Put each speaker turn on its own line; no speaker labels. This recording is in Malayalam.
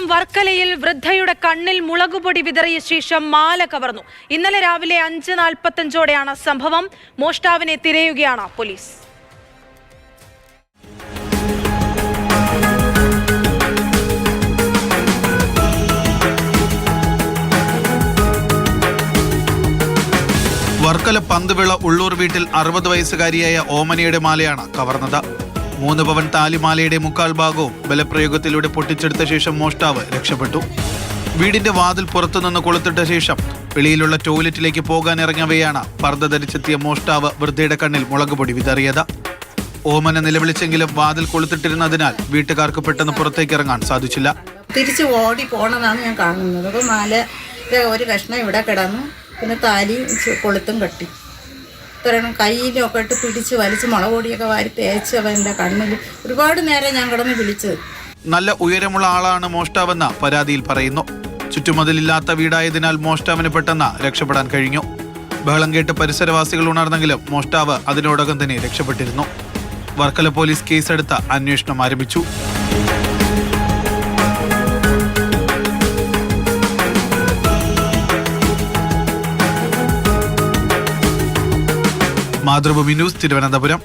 വർക്കലയിൽ വൃദ്ധയുടെ കണ്ണിൽ മുളകുപൊടി വിതറിയ ശേഷം മാല കവർന്നു. ഇന്നലെ രാവിലെ 5:45ഓടെയാണ് സംഭവം. മോഷ്ടാവിനെ തിരയുകയാണ് പോലീസ്.
വർക്കല പന്തുവിള ഉള്ളൂർ വീട്ടിൽ 60 വയസ്സുകാരിയായ ഓമനയുടെ മാലയാണ് കവർന്നത്. 3 പവൻ താലിമാലയുടെ മുക്കാൽ ഭാഗവും ബലപ്രയോഗത്തിലൂടെ പൊട്ടിച്ചെടുത്ത ശേഷം മോഷ്ടാവ് രക്ഷപ്പെട്ടു. വീടിന്റെ വാതിൽ പുറത്തുനിന്ന് കൊളുത്തിട്ട ശേഷം വെളിയിലുള്ള ടോയ്ലറ്റിലേക്ക് പോകാനിറങ്ങവെയാണ് പർദ്ദ ധരിച്ചെത്തിയ മോഷ്ടാവ് വൃദ്ധയുടെ കണ്ണിൽ മുളകുപൊടി വിതറിയത്. ഓമന നിലവിളിച്ചെങ്കിലും വാതിൽ കൊളുത്തിട്ടിരുന്നതിനാൽ വീട്ടുകാർക്ക് പെട്ടെന്ന് പുറത്തേക്ക് ഇറങ്ങാൻ സാധിച്ചില്ല.
തിരിച്ച് ഓടി പോണതാണ് ഞാൻ കാണുന്നത്. അപ്പോൾ മാല ഒരു കഷ്ണം ഇവിടെ കിടന്നു, പിന്നെ താലി കൊളുത്തും കെട്ടി ഇത്രയും കയ്യിലൊക്കെ ഇട്ട് പിടിച്ച് വലിച്ച് മുളകൊടിയൊക്കെ വാരി തേച്ച് അവൻ്റെ കണ്ണിൽ ഒരുപാട് നേരം ഞാൻ കിടന്ന് വിളിച്ചത്.
നല്ല ഉയരമുള്ള ആളാണ് മോഷ്ടാവെന്ന പരാതിയിൽ പറയുന്നു. ചുറ്റുമതിലില്ലാത്ത വീടായതിനാൽ മോഷ്ടാവിന് പെട്ടെന്ന് രക്ഷപ്പെടാൻ കഴിഞ്ഞു. ബഹളം കേട്ട് പരിസരവാസികൾ ഉണർന്നെങ്കിലും മോഷ്ടാവ് അതിനോടകം തന്നെ രക്ഷപ്പെട്ടിരുന്നു. വർക്കല പോലീസ് കേസെടുത്ത് അന്വേഷണം ആരംഭിച്ചു. മാതൃഭൂമി ന്യൂസ്, തിരുവനന്തപുരം.